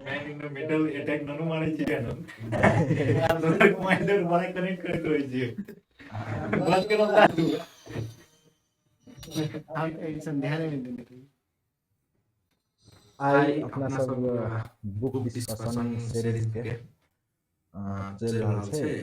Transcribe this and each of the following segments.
Man in the middle attack ननु मारे छिए न आंदोलन कमांडर बड़ा कनेक्ट करके होई छिए बात करो साधु हम एडिशन ध्यान नहीं देते आई अपना सब बुक डिस्कशन सीरीज के चल रहा है।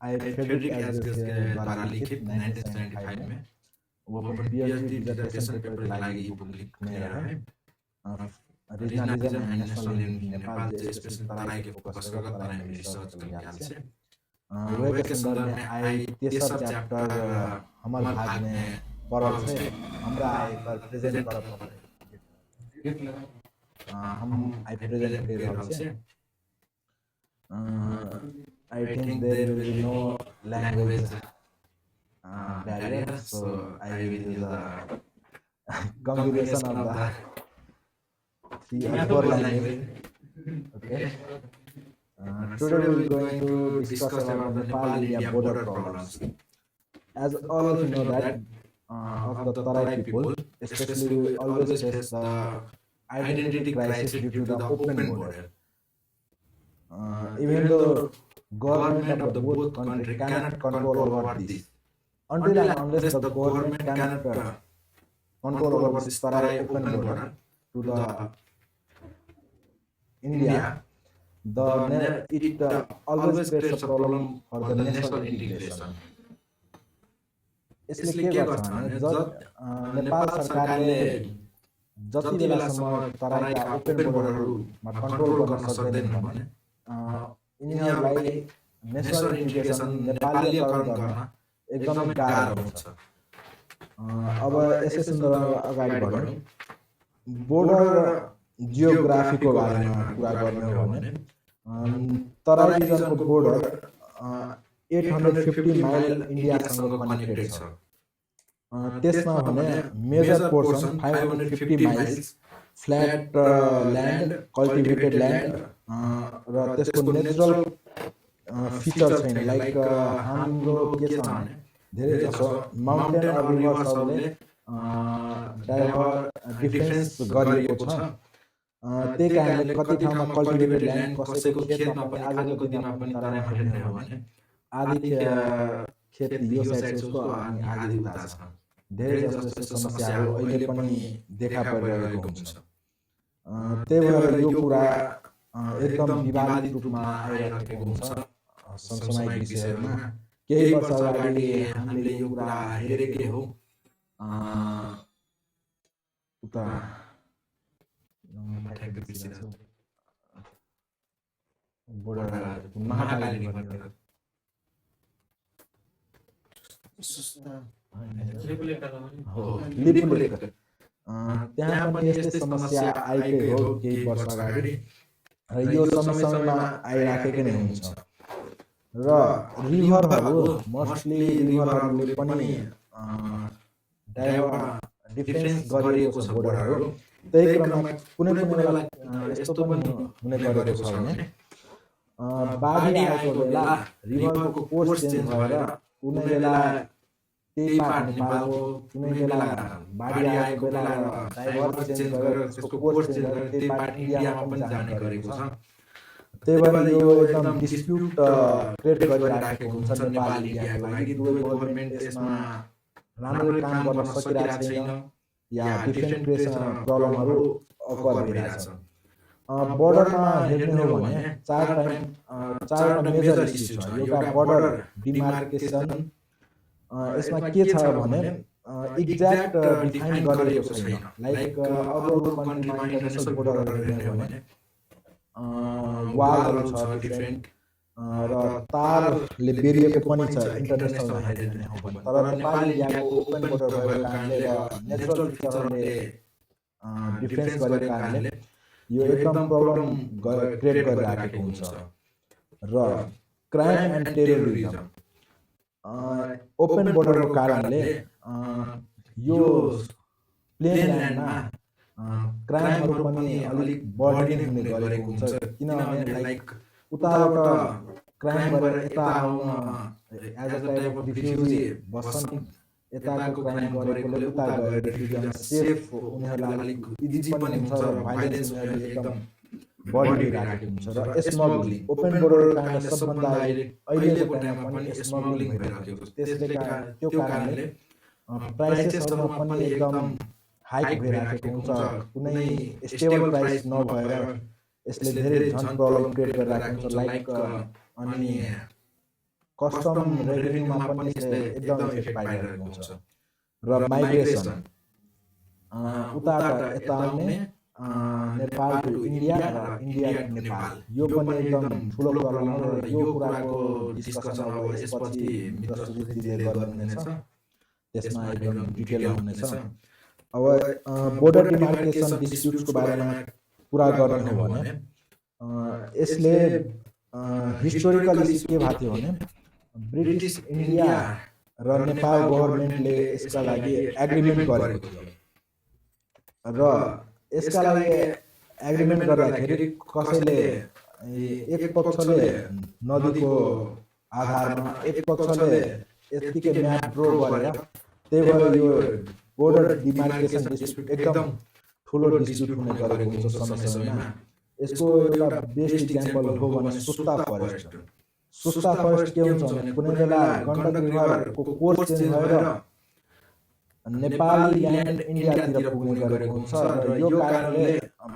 आई फेडरिक एजगस के द्वारा लिखित 1975 में वो अपन पीएचडी डिसर्टेशन पेपर लागि बुक लिखने रहे। Regionalism and national in Nepal जे स्पेशल तराई के फोकस करके तराई में रिसर्च करके से वो के संदर्भ में आई तेसर चैप्टर हमार भाग में पढ़ल है। हमरा आई पर प्रेजेंट करब हम आई प्रेजेंट कर रहल छै। I think there will be no language barrier, so I will use a combination of the three or four languages. Okay. Today we will going to discuss about the Nepal-India border problems. As all of you know that of the Tarai people, especially we always face the identity crisis due to the open border. Even though government of the both country cannot control over this, until and unless the government cannot control over this Tarai open border to the India, it always creates a problem for the national integration. इसलिए के गर्छ भने नेपाल सरकारले जति बेलासम्म तराईका open बोर्डरहरुमा control गर्न सक्दैन भने यिनीहरुलाई नेशनल इंटीग्रेशन नेपालीकरण गर्न एकदमै गाह्रो हुन्छ। अब यसै सन्दर्भमा अगाडि बढौं। बोर्डर जियोग्राफीको बारेमा कुरा गर्ने हो भने तराई रिजनको बोर्डर 850 माइल इन्डियासँग कनेक्टेड छ। त्यसमा भने major portion 550 miles flat land, cultivated land र त्यसको नेचुरल फिचर छैन। लाइक हाम्रो के छ भने धेरै जसो माउन्टेन र रिभर्सहरुले डिफेन्स गरिएको छ। त्यही कारणले कति ठाउँमा कल्टिभेटेड ल्यान्ड कसैको खेतमा पनि आजको दिनमा पनि तराईमा हेर्ने हो भने आदि खेत यो साइड छ उसको अनि आदि उता छ। धेरै जसो समस्याहरू अहिले पनि देखा परिरहेको हुन्छ। त्यही भएर यो कुरा एकदम विवादित रूपमा आइरहेको हुन्छ समसामयिक विषयमा। केही वर्ष अगाडि हामीले यो कुरा हेरेकै हो। उता बोर्डर महाकाली लिपुलेख त्यहाँ पनि यस्तै समस्या आएकै हो केही वर्ष अगाडि र यो समयमा आइराखेकै नै हुन्छ। र रिभरहरु मोस्टली रिभरहरुले पनि डिफेन्स गरिएको छ बोर्डरहरु। त्यही क्रममा कुनै बेला यस्तो पनि हुने गरेको छ भने बाढी आएको बेला रिभरको कोर्स चेन्ज भएर कुनै बेला त्यही पार्ट नेपालको, कुनै बेला बाढी आएको बेला डाइभर्स चेन्ज गरेर त्यसको कोर्स चेन्ज गरेर त्यही पार्ट इन्डियामा पनि जाने गरेको छ। त्यही भएर यो एकदम डिस्प्युट क्रिएट गरिराखेको हुन्छ नेपाल इन्डियाको लागि। दुवै गभर्नमेन्ट यसमा राम्रो काम गर्न सकिरहेको छैन या डिफरेन्ट प्रब्लमहरु अकर भइरहेको छ। बोर्डरमा हेर्ने हो भने चारवटा मेजर इश्यू छ। एउटा बोर्डर डिमार्केसन, यसमा के छ भने एक्ज्याक्ट डिफाइन गरिएको छैन। लाइक अरू कन्ट्रीमा इन्टरनेशनल बोर्डरहरु हेर्ने हो भने वालहरु छ डिफरेन्ट र तारले बेरिएको पनि छ इन्टरनेशनलमा हेर्ने हो भने। तर नेपाल इन्डियाको ओपन बोर्डर भएको कारणले र नेचुरल फिचरले डिफरेन्स गरेको कारणले यो एकदम प्रब्लम क्रिएट गरिराखेको हुन्छ। र क्राइम एन्ड टेररिज्म ओपन बोर्डरको कारणले यो प्लेन ल्यान्डमा क्राइमहरु पनि अलिक बढी नै हुने गरेको हुन्छ। किनभने लाइक उताबाट क्राइम गरेर यता आउन as a type of refugee बस्छन्। यताको क्राइम गरेकोले उता गएर रिफ्युजीमा सेफ उनीहरुलाई अलिक इजी पनि हुन्छ र भाइलेन्स उनीहरुले एकदम बढिरहेको हुन्छ र स्मग्लिङ ओपन बोर्डर कारणले सबभन्दा अहिलेको टाइममा पनि स्मग्लिङ भइरहेको छ। त्यो कारणले प्राइसेसहरुमा पनि एकदम हाइक भइरहेको हुन्छ। कुनै स्टेबल प्राइस नभएर यसले धेरै झन् प्रब्लम क्रिएट गरिरहेको हुन्छ। लाइक अनि कस्टम रेभेन्यूमा पनि यसले एकदम इफेक्ट पारिरहेको हुन्छ। र माइग्रेसन उताबाट यता आउने नेपाल टु इन्डिया र इन्डिया टु नेपाल यो पनि एकदम ठुलो प्रब्लम हो। र यो कुराको डिस्कसन अब यसपछि मित्र सुजितजीले गर्नुहुनेछ, त्यसमा एकदम डिटेलमा हुनेछ। अब बोर्डर डिमार्केसन डिस्प्युट्सको बारेमा कुरा गर्ने हो भने यसले हिस्टोरिकली के भएको थियो भने ब्रिटिस इन्डिया र नेपाल गभर्नमेन्टले यसका लागि एग्रिमेन्ट गरेको थियो र यसका लागि एग्रिमेन्ट गर्दाखेरि कसैले एक पक्षले नदीको आधारमा एक पक्षले यतिकै म्याप ड्रो गरेर त्यही भएर यो बोर्डर डिमार्केसन डिस्प्युट एकदम ठुलो डिस्प्युट हुने गरेको हुन्छ समय समयमा। यसको एउटा बेस्ट इक्जाम्पल हो भने सुस्ता फरेस्ट। सुस्ता फरेस्ट के हुन्छ भने कुनै बेला गण्डक रिभरको कोर्स चेन्ज भएर नेपाली ल्यान्ड इन्डियातिर पुग्ने गरेको हुन्छ र यो कारणले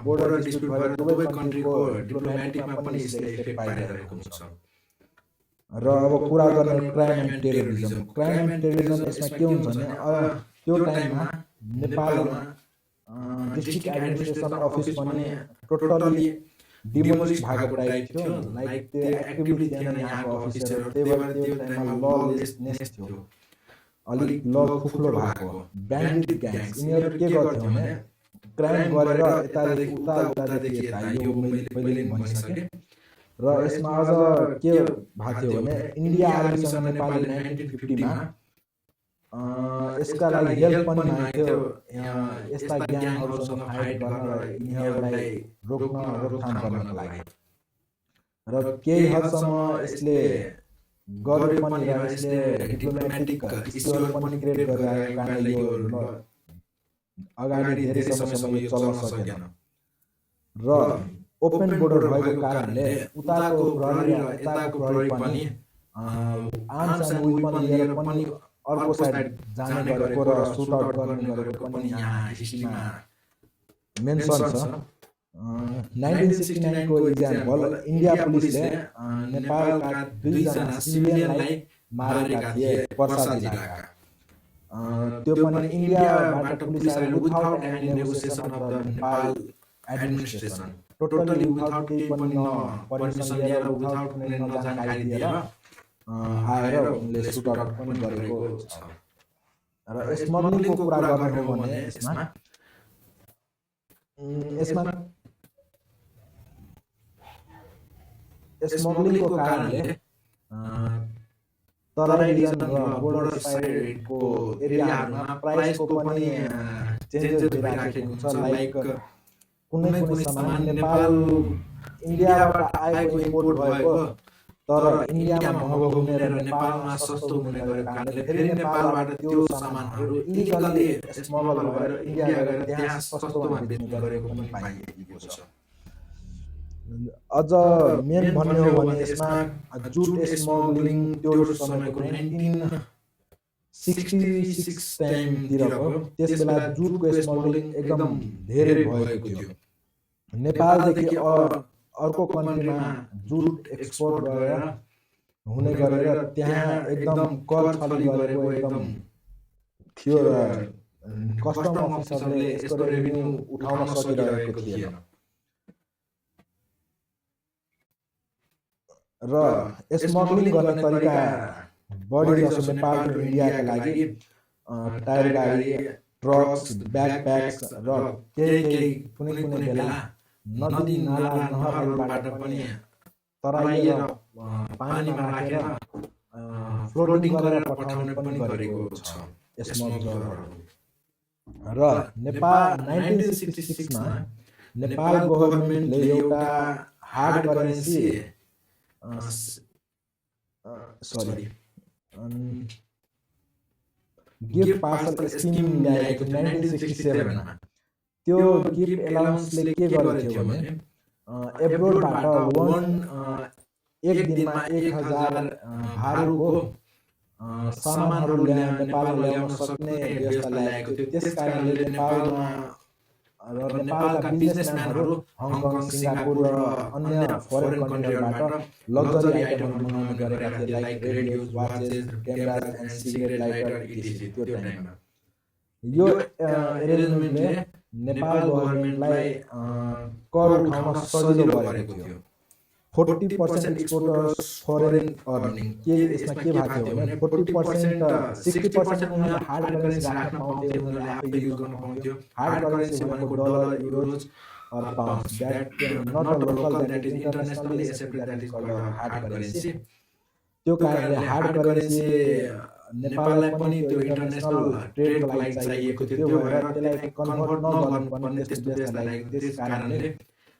बोर्डर डिस्प्युट भएर दुवै कन्ट्रीको डिप्लोमेटिकमा पनि यसले इफेक्ट पारिरहेको हुन्छ। र अब कुरा गर्ने crime and terrorism. Crime and terrorism यसमा के हुन्छ भने त्यो टाइममा नेपालमा डिस्ट्रिक्ट एडमिनिस्ट्रेसन अफिस पनि टोटली डिमोलिस भएको टाइप थियो। लाइक त्यो एक्टिभिटी थिएन यहाँको अफिसरहरू, त्यही भएर त्यो टाइममा ललेसनेस थियो, अलिक ल खुफ्लो भएको। ब्यान्डिट ग्याङ्स यिनीहरू के गर्थ्यो भने क्राइम गरेर यतादेखि उतादेखि यता, यो मैले पहिले भनिसकेँ। र यसमा अझ के भएको थियो भने इन्डिया आर्मीसँग नेपालले 1950 मा यसका लागि हेल्प पनि माग्थ्यो यस्ता ग्याङहरूसँग फाइट गर्न र यिनीहरूलाई रोकथाम गर्नको लागि। र केही हदसम्म यसले गर्यो पनि र यसले डिप्लोमेटिक इस्युहरू पनि क्रिएट गरिरहेको कारणले यो अगाडि धेरै समयसम्म यो चल्न सकेन। र ओपन बोर्डर भएको कारणले उताको प्रहरी र यताको प्रहरी पनि आर्म्स एन्ड वेपन लिएर पनि अर्को साइड जाने गरेको र सुट आउट गर्ने गरेको पनि यहाँ हिस्ट्रीमा मेन्सन छ। 1969 को इक्जाम्पल इन्डिया पुलिसले नेपालका 2 जना सिभिलियनलाई मारेका थिए पर्सा जिल्लाका। त्यो पनि इन्डियाबाट पुलिस आएर without any negotiation of the Nepal administration, totally without केही पनि न पर्मिसन लिएर विथआउट कुनै नजानकारी दिएर आएर उनले सुट आउट पनि गरेको छ। र स्मग्लिङको कुरा गर्ने हो भने यसमा स्मग्लिङको कारणले तराई रिजन र बोर्डर साइडको एरियाहरूमा प्राइसको पनि चेन्जेस भइरहेको हुन्छ। लाइक कुनै सामान नेपाल इन्डियाबाट आएको इम्पोर्ट भएको तर इन्डियामा महँगो हुने र नेपालमा सस्तो हुने गरेको कारणले फेरि नेपालबाट त्यो सामानहरू इलिगली स्मगल भएर इन्डिया गएर त्यहाँ सस्तोमा बेच्ने गरेको पनि पाइएको छ। अझ मेन भन्ने हो भने यसमा जुट स्मग्लिङ त्यो समयको 1966 टाइमतिरको त्यसबेला जुटको स्मग्लिङ एकदम धेरै भएको थियो। नेपालदेखि अर्को कन्ट्रीमा जुट एक्सपोर्ट गरेर हुने गरेर त्यहाँ एकदम कर छली गरेको एकदम थियो र कस्टम अफिसरले यसको रेभेन्यू उठाउन सकिरहेको थिएन। र स्मग्लिङ गर्ने तरिका बढी जसो नेपाल र इन्डियाका लागि टायर गाडी, ट्रक्स, ब्याकप्याक्स र केही कुनै बेला नदी नाला नहरबाट पनि तराइएर पानीमा राखेर फ्लोटिङ गरेर पठाउने पनि गरेको छ स्मग्लरहरू। र नेपाल 1966 मा नेपाल गभर्नमेन्टले एउटा hard currency gift parcel scheme ल्याएको थियो 1967 मा। त्यो गिफ्ट एलाउन्सले के गरेको थियो भने एब्रोडबाट एक दिनमा 1000 भारूको सामानहरू नेपालमा ल्याउन सक्ने व्यवस्था ल्याएको थियो। त्यसकारणले नेपालमा र नेपालका बिजनेसम्यानहरू हङकङ, सिङ्गापुर र अन्य फरेन कन्ट्रीबाट लग्जरी आइटमहरू बनाउने गरेका थिए, like radios, watches, cameras and cigarette lighter etc. त्यो टाइममा यो एरेन्जमेन्टले नेपाल गभर्नमेन्टलाई कर उठाउन सजिलो गरेको थियो। 40% एक्सपोर्टर्स फरेन अर्निङ के यसमा के भएको थियो भने 40% 60% उनीहरूले हार्ड करेन्सी राख्न पाउँथे, उनीहरूले आफै युज गर्न पाउँथ्यो। हार्ड करेन्सी भनेको dollar, euros or pounds that not a local, that is internationally accepted, that is called a hard currency. त्यो कारणले हार्ड करेन्सी नेपाललाई पनि त्यो इन्टरनेसनल ट्रेडको लागि चाहिएको थियो। त्यो भएर त्यसलाई कन्भर्ट नगर्नुपर्ने त्यस्तो देशलाई लागेको थियो। त्यस कारणले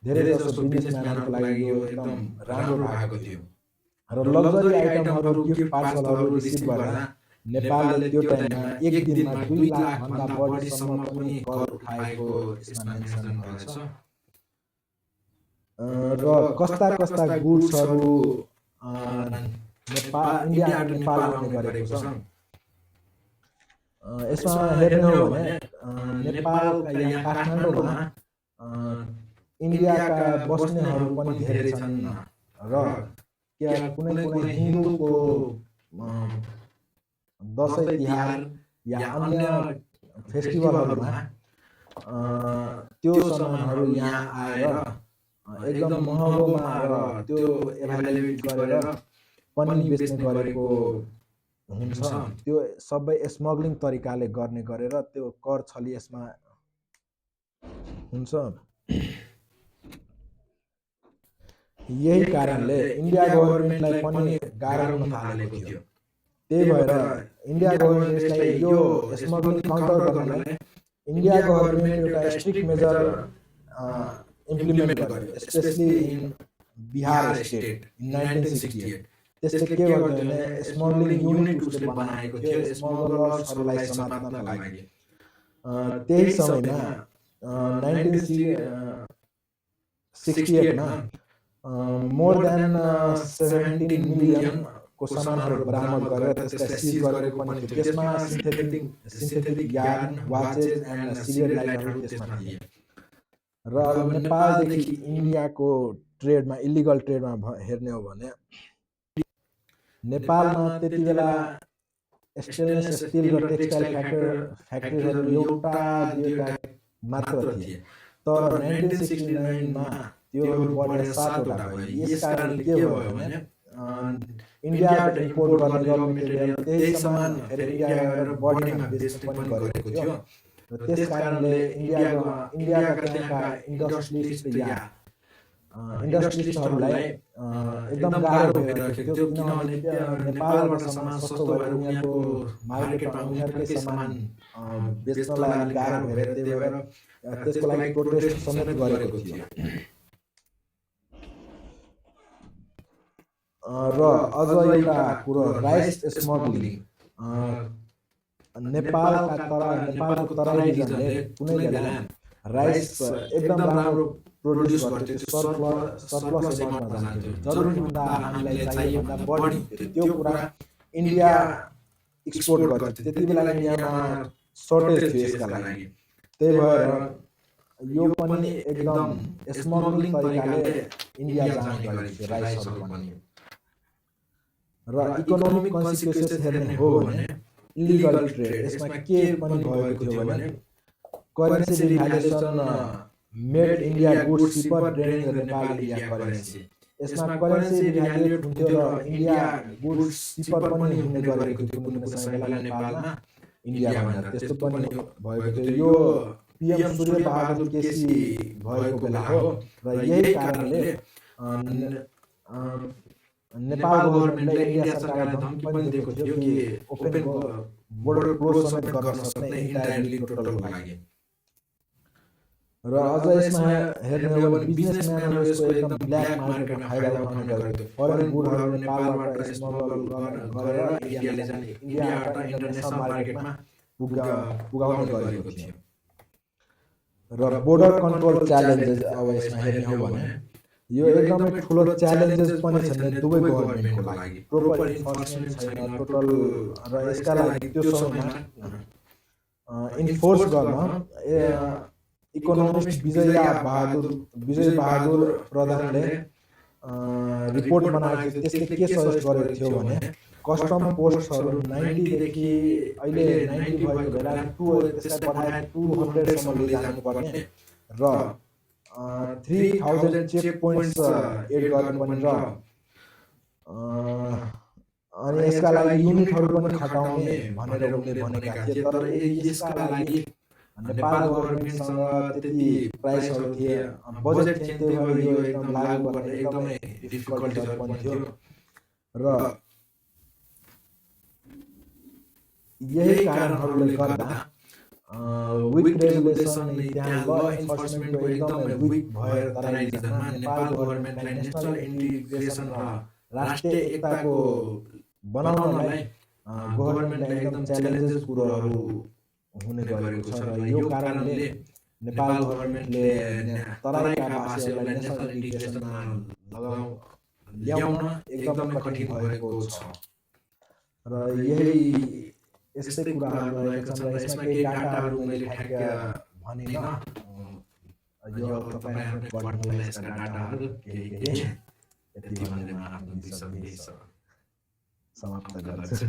धेरै जसो बिजनेसम्यानहरूको लागि यो एकदम राम्रो भएको थियो। र लग्जरी आइटमहरू, गिफ्ट पार्सलहरू रिसिभ गर्दा नेपालले त्यो टाइममा एक दिनमा 2 लाख भन्दा बढीसम्म पनि कर उठाएको यसमा मेन्सन भएको छ। र कस्ता कस्ता गुड्सहरू इन्डियाबाट नेपाल आउने गरेको छ यसमा हेर्ने हो भने नेपालका यहाँ काठमाडौँमा इन्डियाका बस्नेहरू पनि धेरै छन् र कुनै कुनै हिन्दूको दसैँ तिहार या अन्य फेस्टिभलहरूमा त्यो सामानहरू यहाँ आएर एकदम महँगोमा र त्यो एभाइलेबिलिटी गरेर पनि बेच्ने गरेको हुन्छ। त्यो सबै स्मग्लिङ तरिकाले गर्ने गरेर त्यो कर छली यसमा हुन्छ। यही कारणले इन्डिया गभर्नमेन्टलाई पनि गाह्रो हुन थालेको थियो। त्यही भएर इन्डिया गभर्नमेन्टलाई यो स्मग्लिङ काउन्टर गर्नलाई इन्डिया गभर्नमेन्ट एउटा स्ट्रिक्ट मेजर इम्प्लिमेन्ट गर्यो, specially in Bihar state in 1968। त्यसले के गर्यो भने स्मग्लिङ युनिट उसले बनाएको थियो स्मगलर्सहरूलाई समात्नका लागि। त्यही समयमा 1968 मा मोर देन 17 मिलियन को सामानहरू बरामद गरेर त्यसलाई सिज गरेको पनि थियो। त्यसमा synthetic yarn, watches and cigarette लाइटरहरू त्यसमा थिए। र अब नेपालदेखि इन्डियाको ट्रेडमा, इलिगल ट्रेडमा हेर्ने हो भने नेपालमा त्यति बेला स्टेनलेस स्टिल र टेक्सटाइल फ्याक्ट्रीहरू एउटा दुईवटा मात्र थिए। तर 1969 मा त्यो बढेर 7वटा भयो। यस कारणले के भयो भने इन्डियाबाट इम्पोर्ट गर्ने र मेटेरियल त्यही सामान फेरि इन्डियाबाट बढीमा बेच्ने पनि गरेको थियो। र त्यस कारणले इन्डियाका त्यहाँका इन्डस्ट्रिस्टहरूलाई एकदम गाह्रो भइरहेको थियो। किनभने नेपालबाट सामान सस्तो भएर उनीहरूको मार्केटमा उनीहरूकै सामान बेच्नलाई अलिक गाह्रो भएर त्यही भएर त्यसको लागि प्रोटेस्ट समेत गरेको थियो। र अझ एउटा कुरो राइस स्मग्लिङ नेपालको तराई रिजनले कुनै बेला राइस एकदम राम्रो प्रोड्युस गर्थ्यो, सरप्लस एमाउन्टमा जान्थ्यो, जरुरीभन्दा हामीलाई चाहिएभन्दा बढी त्यो कुरा इन्डिया एक्सपोर्ट गर्थ्यो। त्यति बेला इन्डियामा सर्टेज थियो यसका लागि। त्यही भएर यो पनि एकदम स्मग्लिङ तरिकाले इन्डिया जाने गरेको थियो राइसहरू पनि। र इकोनोमिक कन्सिक्वेन्सेस हेर्ने हो भने इलिगल ट्रेड यसमा के पनि भएको थियो भने currency devaluation made India goods cheaper draining the Nepal India currency. यसमा करेन्सी डिभाल्युएट हुन्थ्यो र इन्डिया गुड्स चिपर पनि हुने गरेको थियो कुनै समयमा नेपालमा इन्डियाभन्दा। त्यस्तो पनि भएको थियो। यो पीएम सूर्य बहादुर केसी भएको बेला हो र यही कारणले नेपाल गभर्नमेन्टले इन्डिया सरकारलाई धम्की पनि दिएको थियो कि ओपन बोर्डर क्लोज समेत गर्न सक्ने इन्टायरली टोटलको लागि। र अझ यसमा हेर्ने हो भने बिजनेसम्यानहरू यसको एकदम ब्ल्याक मार्केटमा फाइदा उठाउने गरेको थियो। फरेन गुडहरू नेपालबाट स्मगल गरेर इन्डियाबाट इन्टरनेसनल मार्केटमा पुगाउने गरेको थियो। र बोर्डर कन्ट्रोल च्यालेन्जेस अब यसमा हेर्ने हो भने यो एकदमै ठुलो च्यालेन्जेस पनि छन् दुवै गभर्नमेन्टको लागि। प्रोपर इन्फोर्समेन्ट छैन टोटल, र यसका लागि त्यो समयमा इन्फोर्स गर्न इकोनोमिस्ट विजय बहादुर प्रधानले रिपोर्ट बनाएको थियो। त्यसले के सजेस्ट गरेको थियो भने कस्टम पोस्टहरू 90 देखि अहिले 90 भएको बेला त्यसलाई बढाएर 200 सम्म लैजानुपर्ने र 3000 चेक पोइन्ट्स एड गर्नुपर्ने र अनि यसका लागि युनिटहरू पनि खटाउने भनेर उनले भनेका थिए। तर यसका लागि नेपाल गभर्नमेन्टसँग त्यति प्राइसहरू थिए, बजेट थिएन, त्यही भएर यो एकदम लागू गर्न एकदमै डिफिकल्टिजहरू पनि थियो। र यही कारणहरूले गर्दा विक रेगुलेसन त्यहाँ ल इन्फोर्समेन्टको एकदमै विक भएर तराईमा नेपाल गभर्नमेन्टलाई नेसनल इन्टिग्रेसन र राष्ट्रिय एकताको बनाउनलाई गभर्नमेन्टलाई एकदम च्यालेन्जेस कुरोहरू हुने गरेको छ। र यो कारणले नेपाल गभर्नमेन्टले तराईका वासीहरूलाई नेसनल इन्टिग्रेसनमा ल्याउन एकदमै कठिन भएको छ। र यही यस्तै कुराहरू रहेका छन्। र यसमा केही डाटाहरू मैले ठ्याक्क भनेन, यो तपाईहरुले पढ्नुलाई यसका डाटाहरू केही यति भनेर म आफ्नो विषय समाप्त गर्छु।